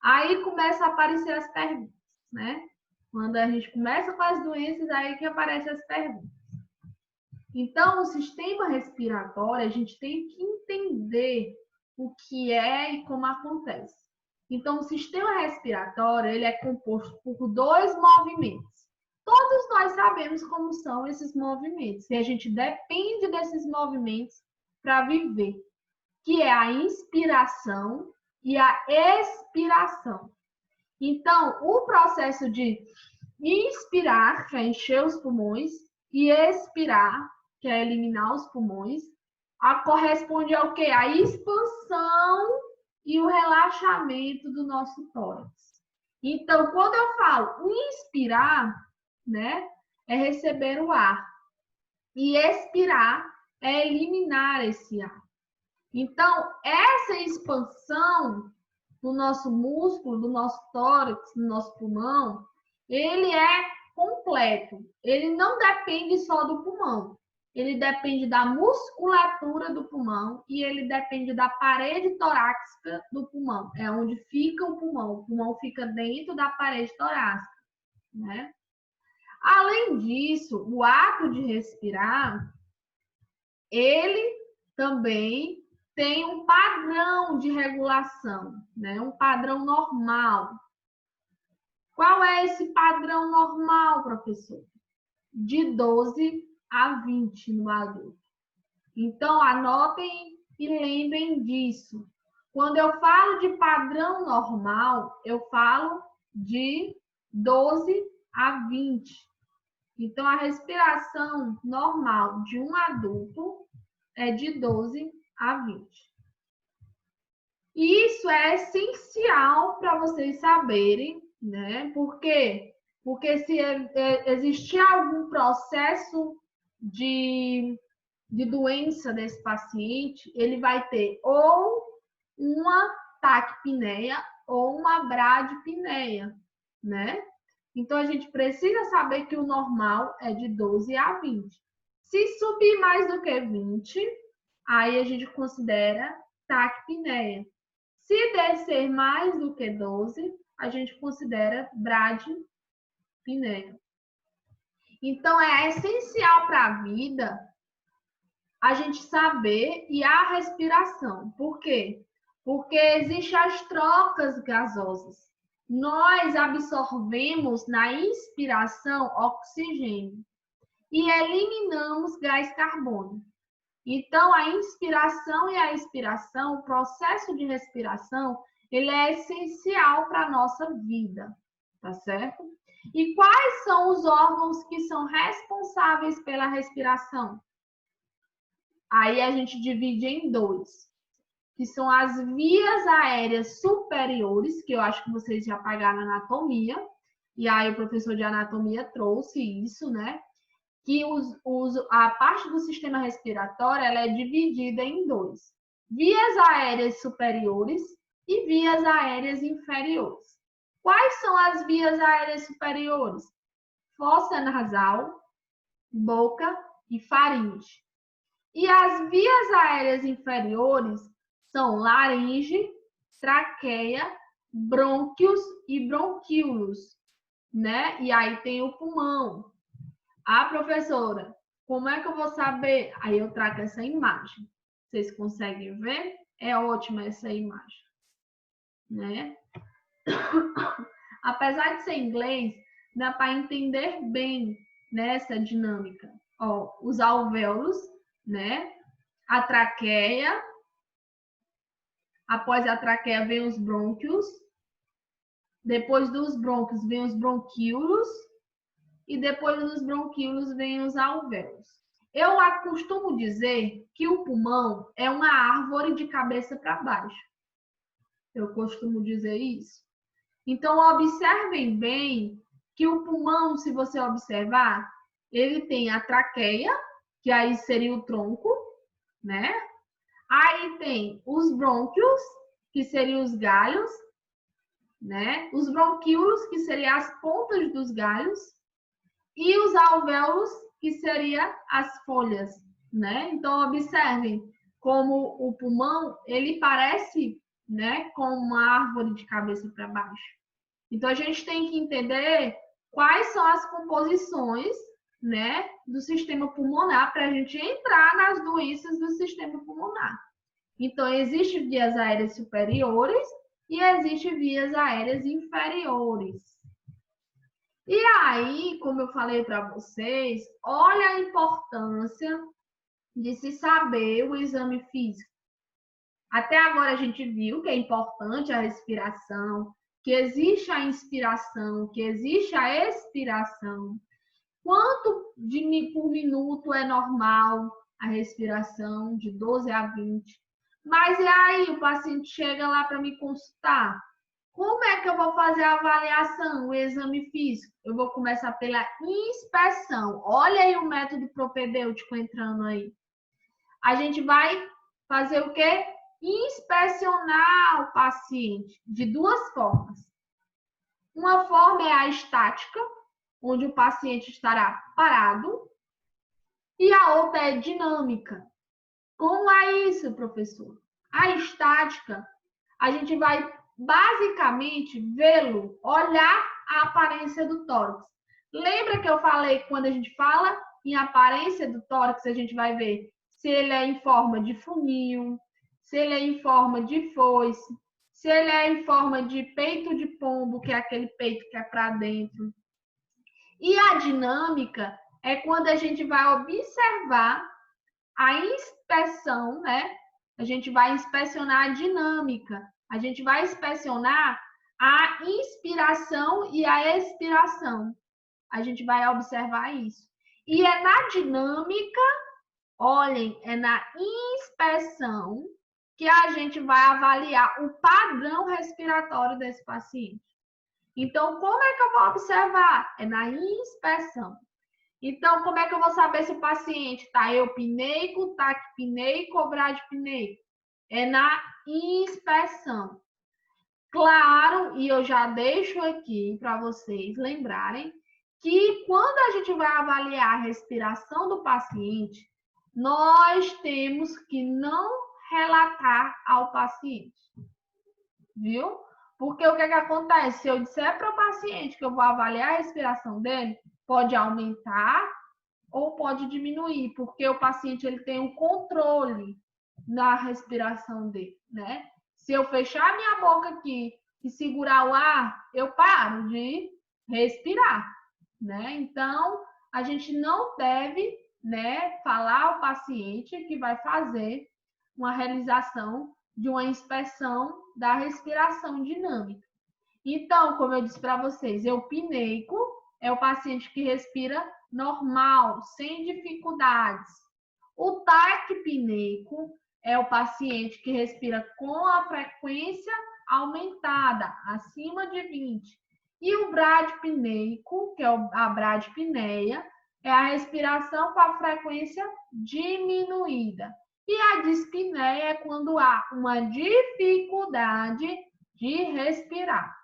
Aí começa a aparecer as perguntas, né? Quando a gente começa com as doenças, aí que aparecem as perguntas. Então, o sistema respiratório, a gente tem que entender o que é e como acontece. Então, o sistema respiratório, ele é composto por 2 movimentos. Todos nós sabemos como são esses movimentos, e a gente depende desses movimentos para viver, que é a inspiração e a expiração. Então, o processo de inspirar, que é encher os pulmões, e expirar, que é eliminar os pulmões, corresponde ao quê? A expansão e o relaxamento do nosso tórax. Então, quando eu falo inspirar, né, é receber o ar. E expirar é eliminar esse ar. Então, essa expansão do nosso músculo, do nosso tórax, do nosso pulmão, ele é completo. Ele não depende só do pulmão. Ele depende da musculatura do pulmão e ele depende da parede torácica do pulmão. É onde fica o pulmão. O pulmão fica dentro da parede torácica, né? Além disso, o ato de respirar, ele também tem um padrão de regulação, né? Um padrão normal. Qual é esse padrão normal, professor? De 12 a 20 no adulto. Então, anotem e lembrem disso. Quando eu falo de padrão normal, eu falo de 12 a 20. Então, a respiração normal de um adulto é de 12 a 20. E isso é essencial para vocês saberem, né? Por quê? Porque se existir algum processo de doença desse paciente, ele vai ter ou uma taquipneia ou uma bradipneia, né? Então, a gente precisa saber que o normal é de 12 a 20. Se subir mais do que 20, aí a gente considera taquipneia. Se descer mais do que 12, a gente considera bradipneia. Então, é essencial para a vida a gente saber e a respiração. Por quê? Porque existem as trocas gasosas. Nós absorvemos na inspiração oxigênio e eliminamos gás carbônico. Então, a inspiração e a expiração, o processo de respiração, ele é essencial para a nossa vida, tá certo? E quais são os órgãos que são responsáveis pela respiração? Aí a gente divide em 2, que são as vias aéreas superiores, que eu acho que vocês já pagaram anatomia, e aí o professor de anatomia trouxe isso, né? Que a parte do sistema respiratório ela é dividida em 2. Vias aéreas superiores e vias aéreas inferiores. Quais são as vias aéreas superiores? Fossa nasal, boca e faringe. E as vias aéreas inferiores são laringe, traqueia, brônquios e bronquíolos, né? E aí tem o pulmão. Ah, professora, como é que eu vou saber? Aí eu trago essa imagem. Vocês conseguem ver? É ótima essa imagem, né? Apesar de ser inglês, dá para entender bem nessa dinâmica. Ó, os alvéolos, né? A traqueia. Após a traqueia vem os brônquios. Depois dos brônquios vem os bronquíolos. E depois dos bronquíolos vem os alvéolos. Eu costumo dizer que o pulmão é uma árvore de cabeça para baixo. Eu costumo dizer isso. Então, observem bem que o pulmão, se você observar, ele tem a traqueia, que aí seria o tronco, né? Aí tem os brônquios, que seriam os galhos, né? Os bronquíolos, que seriam as pontas dos galhos, e os alvéolos, que seriam as folhas, né? Então, observem como o pulmão, ele parece, né, como uma árvore de cabeça para baixo. Então, a gente tem que entender quais são as composições, né, do sistema pulmonar para a gente entrar nas doenças do sistema pulmonar. Então, existem vias aéreas superiores e existem vias aéreas inferiores. E aí, como eu falei para vocês, olha a importância de se saber o exame físico. Até agora a gente viu que é importante a respiração, que existe a inspiração, que existe a expiração. Quanto por minuto é normal a respiração? De 12 a 20. Mas e aí, o paciente chega lá para me consultar. Como é que eu vou fazer a avaliação, o exame físico? Eu vou começar pela inspeção. Olha aí o método propedêutico entrando aí. A gente vai fazer o quê? Inspecionar o paciente de duas formas. Uma forma é a estática, onde o paciente estará parado, e a outra é dinâmica. Como é isso, professor? A estática, a gente vai basicamente vê-lo, olhar a aparência do tórax. Lembra que eu falei que quando a gente fala em aparência do tórax, a gente vai ver se ele é em forma de funil, se ele é em forma de foice, se ele é em forma de peito de pombo, que é aquele peito que é para dentro. E a dinâmica é quando a gente vai observar a inspeção, né? A gente vai inspecionar a dinâmica. A gente vai inspecionar a inspiração e a expiração. A gente vai observar isso. E é na dinâmica, olhem, é na inspeção que a gente vai avaliar o padrão respiratório desse paciente. Então, como é que eu vou observar? É na inspeção. Então, como é que eu vou saber se o paciente está eupneico, taquipneico ou bradipneico? É na inspeção. Claro, e eu já deixo aqui para vocês lembrarem que quando a gente vai avaliar a respiração do paciente, nós temos que não relatar ao paciente, viu? Porque o que acontece? Se eu disser para o paciente que eu vou avaliar a respiração dele, pode aumentar ou pode diminuir, porque o paciente ele tem um controle na respiração dele, né? Se eu fechar minha boca aqui e segurar o ar, eu paro de respirar, né? Então, a gente não deve, né, falar ao paciente que vai fazer uma realização de uma inspeção da respiração dinâmica. Então, como eu disse para vocês, eupneico é o paciente que respira normal, sem dificuldades. O taquipneico é o paciente que respira com a frequência aumentada, acima de 20. E o bradipneico, que é a bradipneia, é a respiração com a frequência diminuída. E a dispneia é quando há uma dificuldade de respirar.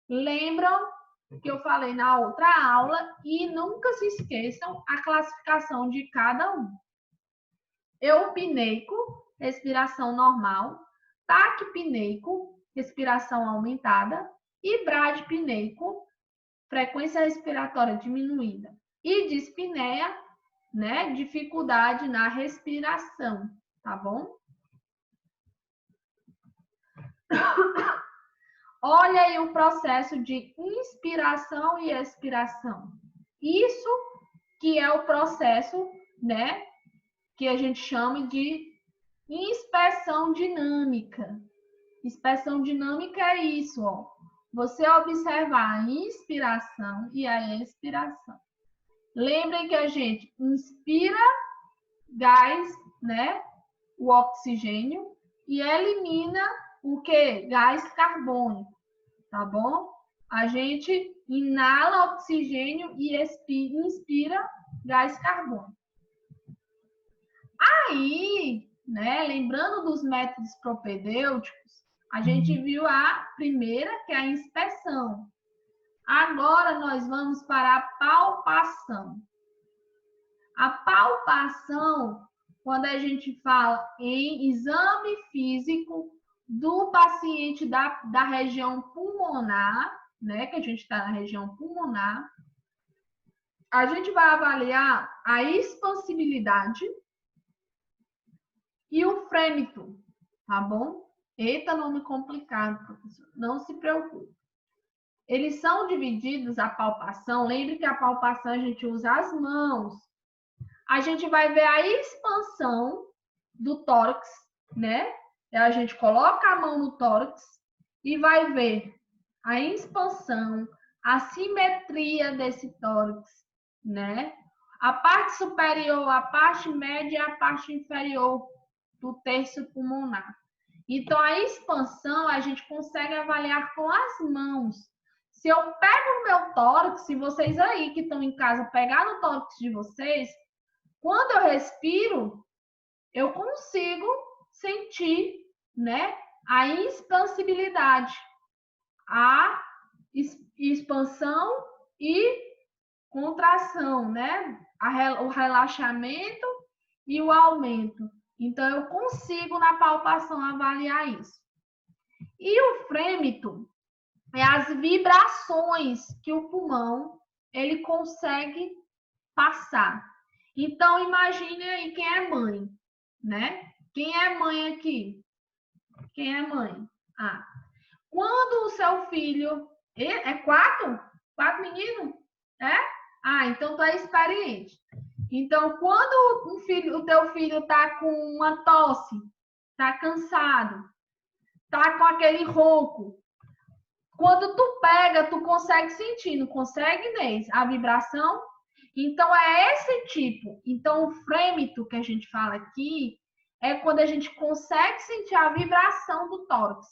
Lembram que eu falei na outra aula e nunca se esqueçam a classificação de cada um. Eupneico, respiração normal. Taquipneico, respiração aumentada. E bradipneico, frequência respiratória diminuída. E dispneia, né, dificuldade na respiração, tá bom? Olha aí o processo de inspiração e expiração. Isso que é o processo, né, que a gente chama de inspeção dinâmica. Inspeção dinâmica é isso, ó. Você observar a inspiração e a expiração. Lembrem que a gente inspira gás, né, o oxigênio, e elimina o que? Gás carbônico, tá bom? A gente inala oxigênio e inspira gás carbônico. Aí, né, lembrando dos métodos propedêuticos, a gente viu a primeira, que é a inspeção. Agora nós vamos para a palpação. A palpação, quando a gente fala em exame físico, do paciente da região pulmonar, né? Que a gente está na região pulmonar. A gente vai avaliar a expansibilidade e o frêmito, tá bom? Eita, nome complicado, professor. Não se preocupe. Eles são divididos, a palpação. Lembre que a palpação a gente usa as mãos. A gente vai ver a expansão do tórax, né? A gente coloca a mão no tórax e vai ver a expansão, a simetria desse tórax, né? A parte superior, a parte média e a parte inferior do terço pulmonar. Então, a expansão a gente consegue avaliar com as mãos. Se eu pego o meu tórax, se vocês aí que estão em casa pegar no tórax de vocês, quando eu respiro, eu consigo sentir, né, a expansibilidade, a expansão e contração, né? O relaxamento e o aumento. Então, eu consigo na palpação avaliar isso. E o frêmito é as vibrações que o pulmão ele consegue passar. Então, imagine aí quem é mãe, né? Quem é mãe aqui? Quem é mãe? Ah, quando o seu filho... É 4? 4 meninos? É? Ah, então tu é experiente. Então, quando o teu filho tá com uma tosse, tá cansado, tá com aquele ronco, quando tu pega, tu consegue sentir, não consegue, Inês? A vibração? Então, é esse tipo. Então, o frêmito que a gente fala aqui é quando a gente consegue sentir a vibração do tórax.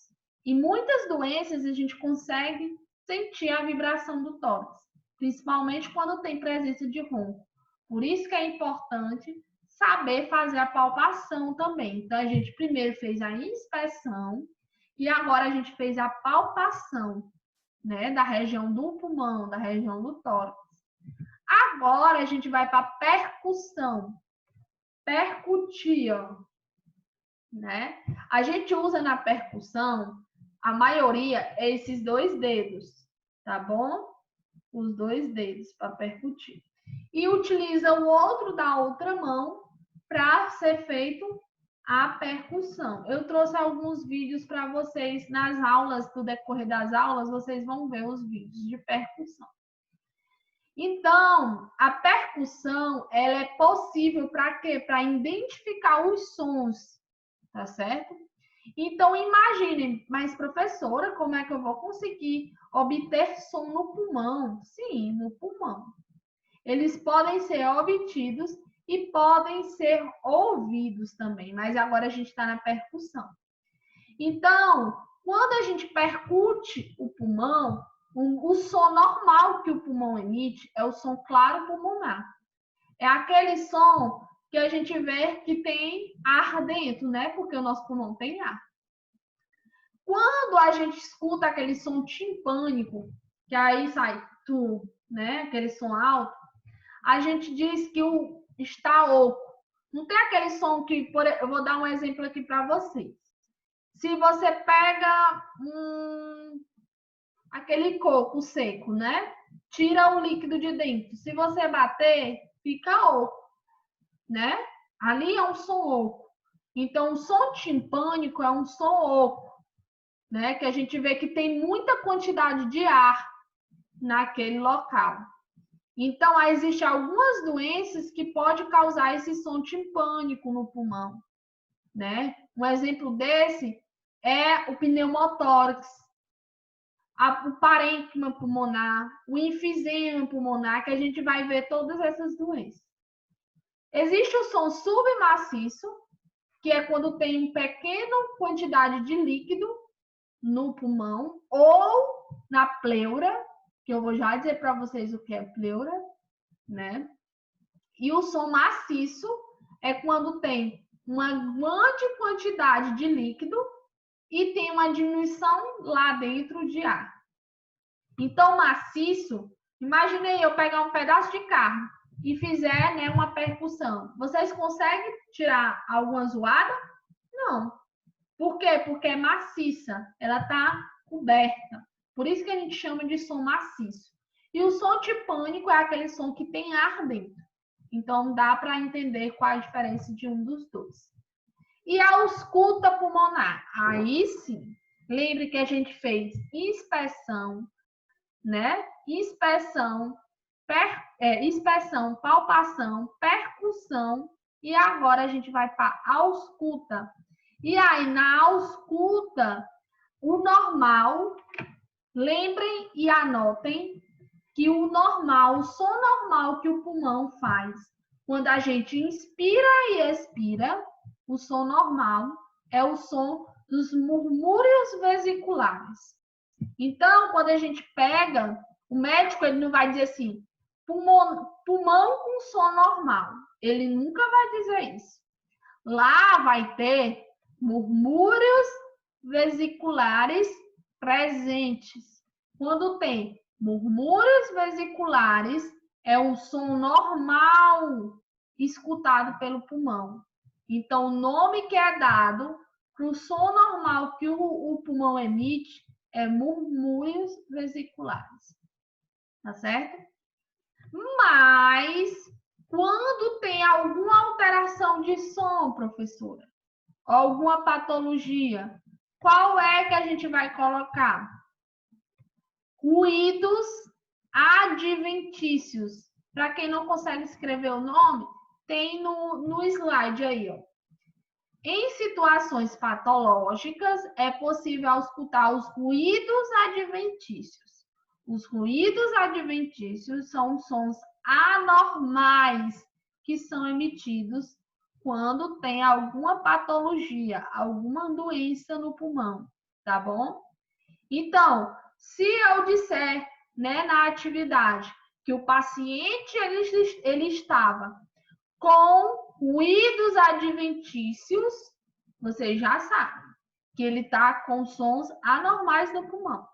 E muitas doenças a gente consegue sentir a vibração do tórax, principalmente quando tem presença de ronco. Por isso que é importante saber fazer a palpação também. Então, a gente primeiro fez a inspeção e agora a gente fez a palpação, né, da região do pulmão, da região do tórax. Agora a gente vai para percussão. Percutir, ó, né? A gente usa na percussão, a maioria é esses 2 dedos, tá bom? Os 2 dedos para percutir. E utiliza o outro da outra mão para ser feito a percussão. Eu trouxe alguns vídeos para vocês nas aulas, no decorrer das aulas, vocês vão ver os vídeos de percussão. Então, a percussão, ela é possível para quê? Para identificar os sons, tá certo? Então, imaginem, mas professora, como é que eu vou conseguir obter som no pulmão? Sim, no pulmão. Eles podem ser obtidos e podem ser ouvidos também, mas agora a gente está na percussão. Então, quando a gente percute o pulmão, o som normal que o pulmão emite é o som claro pulmonar. É aquele som que a gente vê que tem ar dentro, né? Porque o nosso pulmão tem ar. Quando a gente escuta aquele som timpânico, que aí sai tu, né? Aquele som alto, a gente diz que está oco. Não tem aquele som que... Eu vou dar um exemplo aqui para vocês. Se você pega aquele coco seco, né? Tira o líquido de dentro. Se você bater, fica oco, né? Ali é um som oco. Então, o som timpânico é um som oco, né? Que a gente vê que tem muita quantidade de ar naquele local. Então, existem algumas doenças que podem causar esse som timpânico no pulmão, né? Um exemplo desse é o pneumotórax, o parênquima pulmonar, o enfisema pulmonar, que a gente vai ver todas essas doenças. Existe o som submaciço, que é quando tem uma pequena quantidade de líquido no pulmão ou na pleura, que eu vou já dizer para vocês o que é pleura, né? E o som maciço é quando tem uma grande quantidade de líquido e tem uma diminuição lá dentro de ar. Então, maciço, imaginei eu pegar um pedaço de carne e fizer, né, uma percussão. Vocês conseguem tirar alguma zoada? Não. Por quê? Porque é maciça, ela está coberta. Por isso que a gente chama de som maciço. E o som tipânico é aquele som que tem ar dentro. Então, dá para entender qual a diferença de um dos dois. E a ausculta pulmonar? Aí sim, lembre que a gente fez inspeção, né? Inspeção, inspeção, palpação, percussão, e agora a gente vai para a ausculta. E aí, na ausculta, o normal, lembrem e anotem que o normal, o som normal que o pulmão faz quando a gente inspira e expira, o som normal é o som dos murmúrios vesiculares. Então, quando a gente pega, o médico ele não vai dizer assim, pulmão com som normal. Ele nunca vai dizer isso. Lá vai ter murmúrios vesiculares presentes. Quando tem murmúrios vesiculares, é um som normal escutado pelo pulmão. Então, o nome que é dado para o som normal que o pulmão emite é murmúrios vesiculares. Tá certo? Mas, quando tem alguma alteração de som, professora, alguma patologia, qual é que a gente vai colocar? Ruídos adventícios. Para quem não consegue escrever o nome, tem no slide aí, ó. Em situações patológicas, é possível escutar os ruídos adventícios. Os ruídos adventícios são sons anormais que são emitidos quando tem alguma patologia, alguma doença no pulmão, tá bom? Então, se eu disser, né, na atividade que o paciente ele estava com ruídos adventícios, vocês já sabem que ele está com sons anormais no pulmão.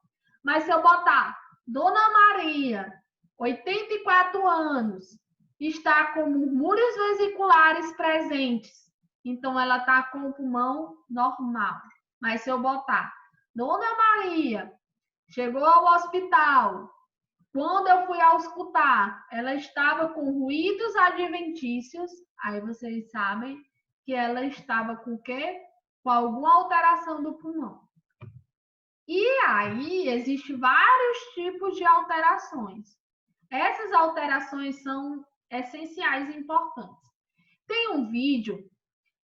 Mas se eu botar Dona Maria, 84 anos, está com murmúrios vesiculares presentes, então ela está com o pulmão normal. Mas se eu botar Dona Maria, chegou ao hospital, quando eu fui auscultar, ela estava com ruídos adventícios, aí vocês sabem que ela estava com o quê? Com alguma alteração do pulmão. E aí, existem vários tipos de alterações. Essas alterações são essenciais e importantes. Tem um vídeo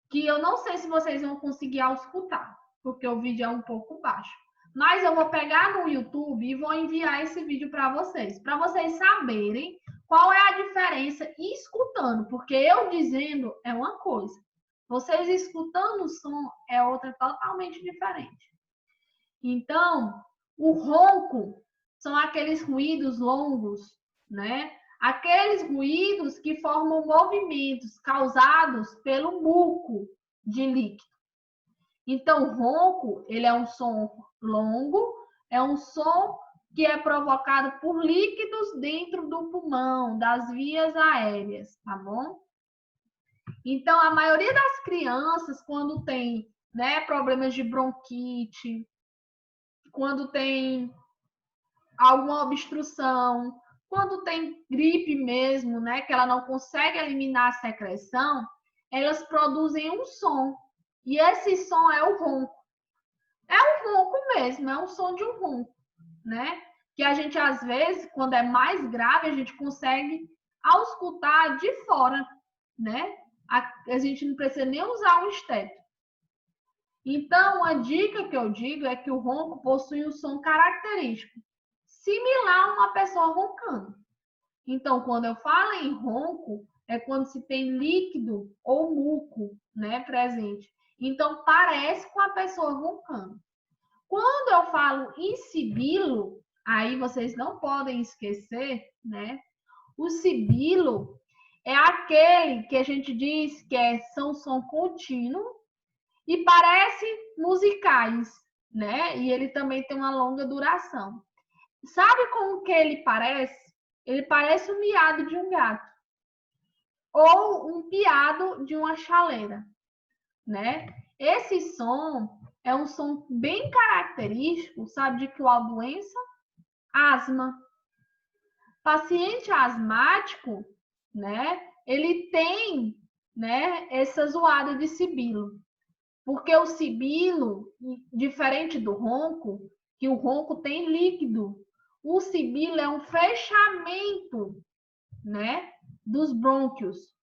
que eu não sei se vocês vão conseguir auscultar, porque o vídeo é um pouco baixo. Mas eu vou pegar no YouTube e vou enviar esse vídeo para vocês saberem qual é a diferença escutando, porque eu dizendo é uma coisa, vocês escutando o som é outra totalmente diferente. Então, o ronco são aqueles ruídos longos, né? Aqueles ruídos que formam movimentos causados pelo muco de líquido. Então, o ronco, ele é um som longo, é um som que é provocado por líquidos dentro do pulmão, das vias aéreas, tá bom? Então, a maioria das crianças, quando tem, né, problemas de bronquite, quando tem alguma obstrução, quando tem gripe mesmo, né, que ela não consegue eliminar a secreção, elas produzem um som. E esse som é o ronco. É um ronco mesmo, é um som de um ronco, né? Que a gente, às vezes, quando é mais grave, a gente consegue auscultar de fora, né? A gente não precisa nem usar o esteto. Então, a dica que eu digo é que o ronco possui um som característico, similar a uma pessoa roncando. Então, quando eu falo em ronco, é quando se tem líquido ou muco, né, presente. Então, parece com a pessoa roncando. Quando eu falo em sibilo, aí vocês não podem esquecer, né? O sibilo é aquele que a gente diz que são som contínuo e parece musicais, né? E ele também tem uma longa duração. Sabe como que ele parece? Ele parece o miado de um gato ou um piado de uma chaleira, né? Esse som, é um som bem característico, sabe de qual doença? Asma. Paciente asmático, né, ele tem, né, essa zoada de sibilo. Porque o sibilo, diferente do ronco, que o ronco tem líquido, o sibilo é um fechamento, né, dos brônquios.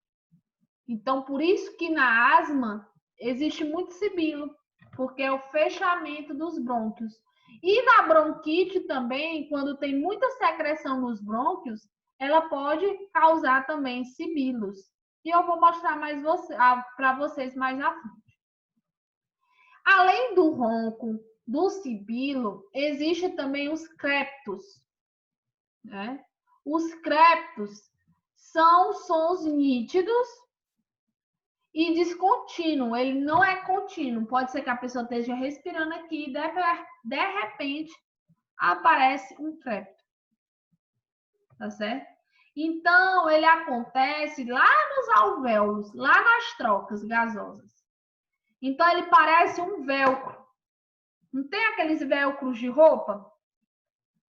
Então, por isso que na asma existe muito sibilo, porque é o fechamento dos brônquios. E na bronquite também, quando tem muita secreção nos brônquios, ela pode causar também sibilos. E eu vou mostrar mais para vocês mais à frente. Além do ronco, do sibilo, existe também os creptos, né? Os creptos são sons nítidos e descontínuo, ele não é contínuo. Pode ser que a pessoa esteja respirando aqui e de repente aparece um crepto. Tá certo? Então, ele acontece lá nos alvéolos, lá nas trocas gasosas. Então, ele parece um velcro. Não tem aqueles velcros de roupa?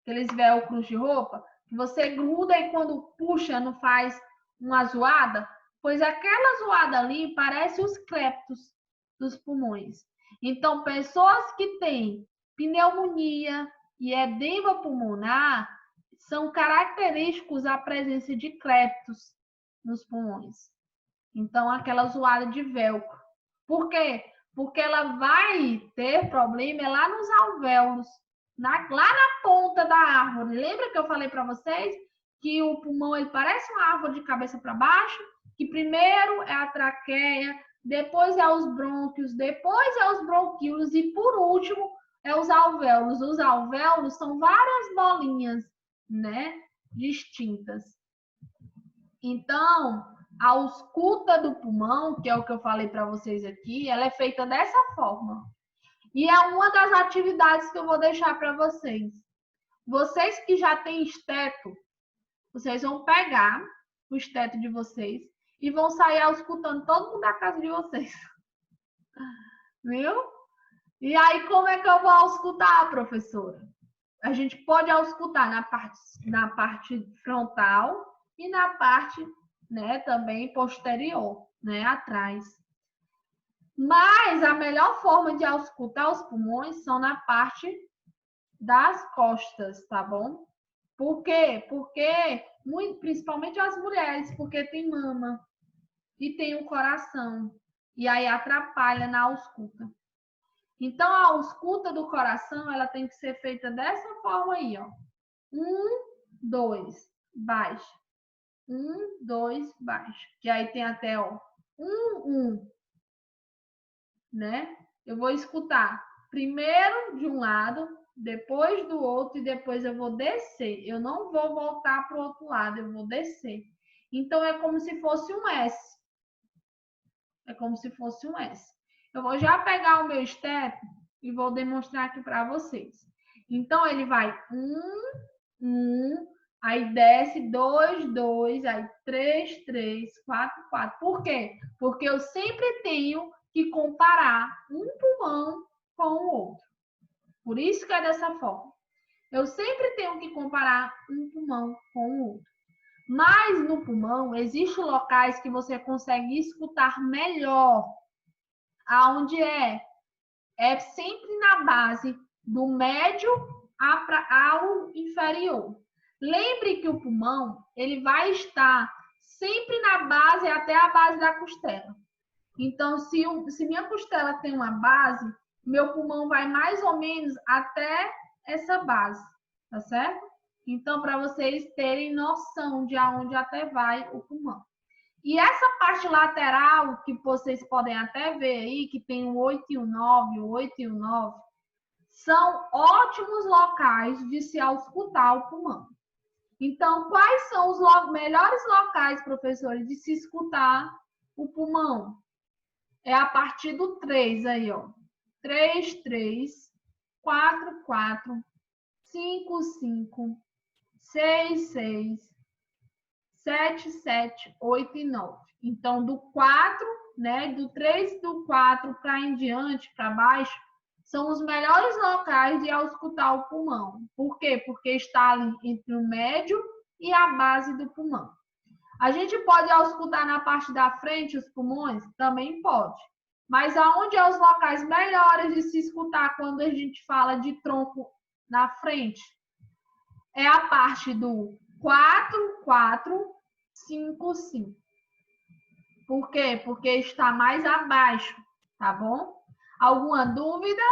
Aqueles velcros de roupa que você gruda e quando puxa não faz uma zoada? Pois aquela zoada ali parece os creptos dos pulmões. Então, pessoas que têm pneumonia e edema pulmonar são característicos a presença de creptos nos pulmões. Então, aquela zoada de velcro. Por quê? Porque ela vai ter problema lá nos alvéolos, lá na ponta da árvore. Lembra que eu falei para vocês que o pulmão ele parece uma árvore de cabeça para baixo? Que primeiro é a traqueia, depois é os brônquios, depois é os bronquíolos e por último é os alvéolos. Os alvéolos são várias bolinhas, né, distintas. Então, a ausculta do pulmão, que é o que eu falei para vocês aqui, ela é feita dessa forma. E é uma das atividades que eu vou deixar para vocês. Vocês que já têm esteto, vocês vão pegar o esteto de vocês e vão sair auscultando todo mundo da casa de vocês. Viu? E aí, como é que eu vou auscultar, professora? A gente pode auscultar na parte frontal e na parte, né, também posterior, né, atrás. Mas a melhor forma de auscultar os pulmões são na parte das costas, tá bom? Por quê? Porque, principalmente as mulheres, porque tem mama e tem o coração. E aí atrapalha na ausculta. Então, a ausculta do coração, ela tem que ser feita dessa forma aí, ó. 1, 2, baixa. 1, 2, baixa. Que aí tem até, ó, 1, 1. Né? Eu vou escutar primeiro de um lado, depois do outro e depois eu vou descer. Eu não vou voltar para o outro lado, eu vou descer. Então, é como se fosse um S. É como se fosse um S. Eu vou já pegar o meu esteto e vou demonstrar aqui para vocês. Então, ele vai 1, aí desce 2, 2, aí 3, 3, 4, 4. Por quê? Porque eu sempre tenho que comparar um pulmão com o outro. Por isso que é dessa forma. Eu sempre tenho que comparar um pulmão com o outro. Mas no pulmão, existem locais que você consegue escutar melhor. Aonde é? É sempre na base do médio ao inferior. Lembre que o pulmão, ele vai estar sempre na base, até a base da costela. Então, se minha costela tem uma base, meu pulmão vai mais ou menos até essa base, tá certo? Então, para vocês terem noção de aonde até vai o pulmão. E essa parte lateral, que vocês podem até ver aí, que tem o 8 e o 9, o 8 e o 9, são ótimos locais de se auscultar o pulmão. Então, quais são os melhores locais, professores, de se escutar o pulmão? É a partir do 3 aí, ó. 3, 3, 4, 4, 5, 5, 6, 6, 7, 7, 8 e 9. Então, do 4, né, do 3 do 4 para em diante, para baixo, são os melhores locais de auscultar o pulmão. Por quê? Porque está ali entre o médio e a base do pulmão. A gente pode auscultar na parte da frente os pulmões? Também pode. Mas aonde é os locais melhores de se escutar quando a gente fala de tronco na frente? É a parte do 4, 4, 5, 5. Por quê? Porque está mais abaixo, tá bom? Alguma dúvida?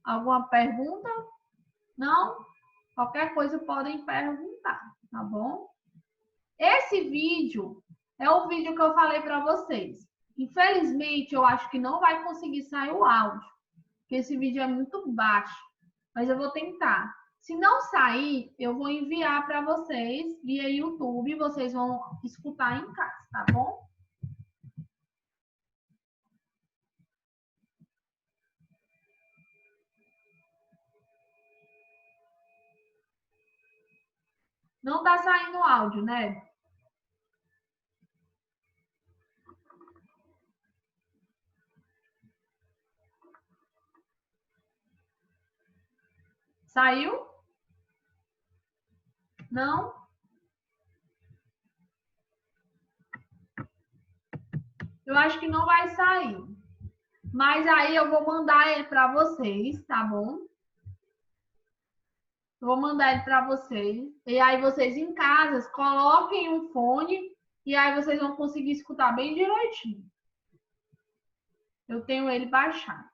Alguma pergunta? Não? Qualquer coisa podem perguntar, tá bom? Esse vídeo é o vídeo que eu falei para vocês. Infelizmente, eu acho que não vai conseguir sair o áudio, porque esse vídeo é muito baixo, mas eu vou tentar. Se não sair, eu vou enviar para vocês via YouTube, vocês vão escutar em casa, tá bom? Não tá saindo o áudio, né? Saiu? Não? Eu acho que não vai sair. Mas aí eu vou mandar ele para vocês, tá bom? Eu vou mandar ele para vocês. E aí vocês em casa coloquem um fone e aí vocês vão conseguir escutar bem direitinho. Eu tenho ele baixado.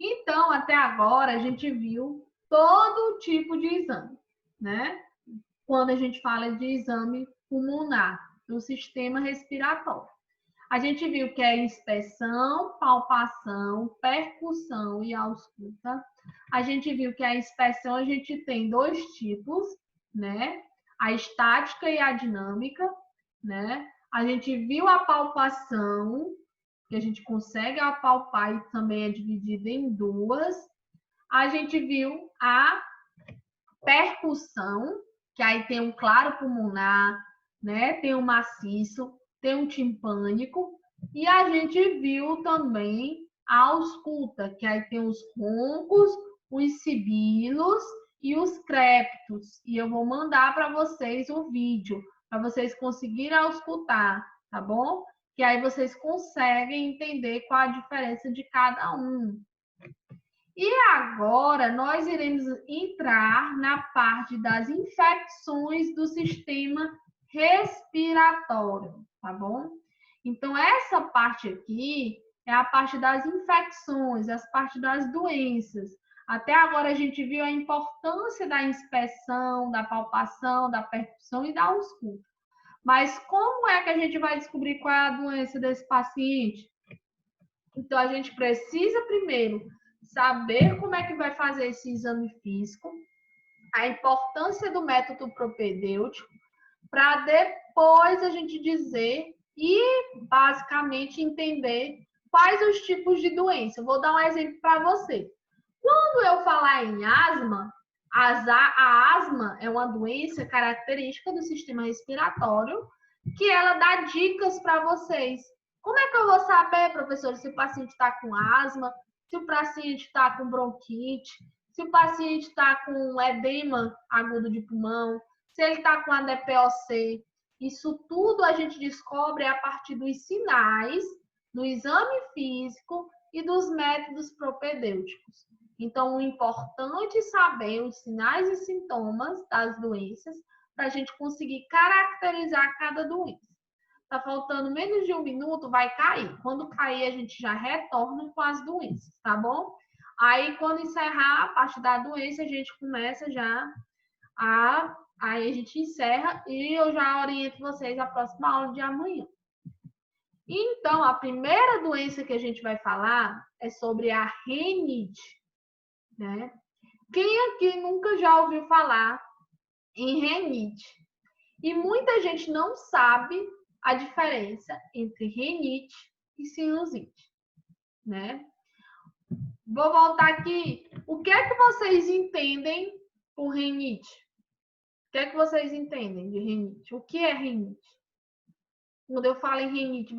Então, até agora a gente viu todo tipo de exame, né? Quando a gente fala de exame pulmonar do sistema respiratório. A gente viu que é inspeção, palpação, percussão e ausculta. A gente viu que a inspeção a gente tem dois tipos, né? A estática e a dinâmica, né? A gente viu a palpação, que a gente consegue apalpar e também é dividida em duas. A gente viu a percussão, que aí tem um claro pulmonar, né? Tem um maciço, tem um timpânico, e a gente viu também a ausculta, que aí tem os roncos, os sibilos e os crépitos. E eu vou mandar para vocês o vídeo, para vocês conseguirem auscultar, tá bom? Que aí vocês conseguem entender qual a diferença de cada um. E agora nós iremos entrar na parte das infecções do sistema respiratório, tá bom? Então, essa parte aqui é a parte das infecções, as partes das doenças. Até agora a gente viu a importância da inspeção, da palpação, da percussão e da ausculta. Mas como é que a gente vai descobrir qual é a doença desse paciente? Então, a gente precisa primeiro saber como é que vai fazer esse exame físico, a importância do método propedêutico, para depois a gente dizer e basicamente entender quais os tipos de doença. Eu vou dar um exemplo para você. Quando eu falar em asma, a asma é uma doença característica do sistema respiratório que ela dá dicas para vocês. Como é que eu vou saber, professor, se o paciente está com asma, se o paciente está com bronquite, se o paciente está com edema agudo de pulmão, se ele está com ADPOC? Isso tudo a gente descobre a partir dos sinais, do exame físico e dos métodos propedêuticos. Então, o importante é saber os sinais e sintomas das doenças para a gente conseguir caracterizar cada doença. Tá faltando menos de um minuto, vai cair. Quando cair, a gente já retorna com as doenças, tá bom? Aí, quando encerrar a parte da doença, a gente começa já a... Aí a gente encerra e eu já oriento vocês a próxima aula de amanhã. Então, a primeira doença que a gente vai falar é sobre a rinite, né? Quem aqui nunca já ouviu falar em rinite? E muita gente não sabe a diferença entre rinite e sinusite, né? Vou voltar aqui. O que é que vocês entendem por rinite? O que é que vocês entendem de rinite? O que é rinite? Quando eu falo em rinite,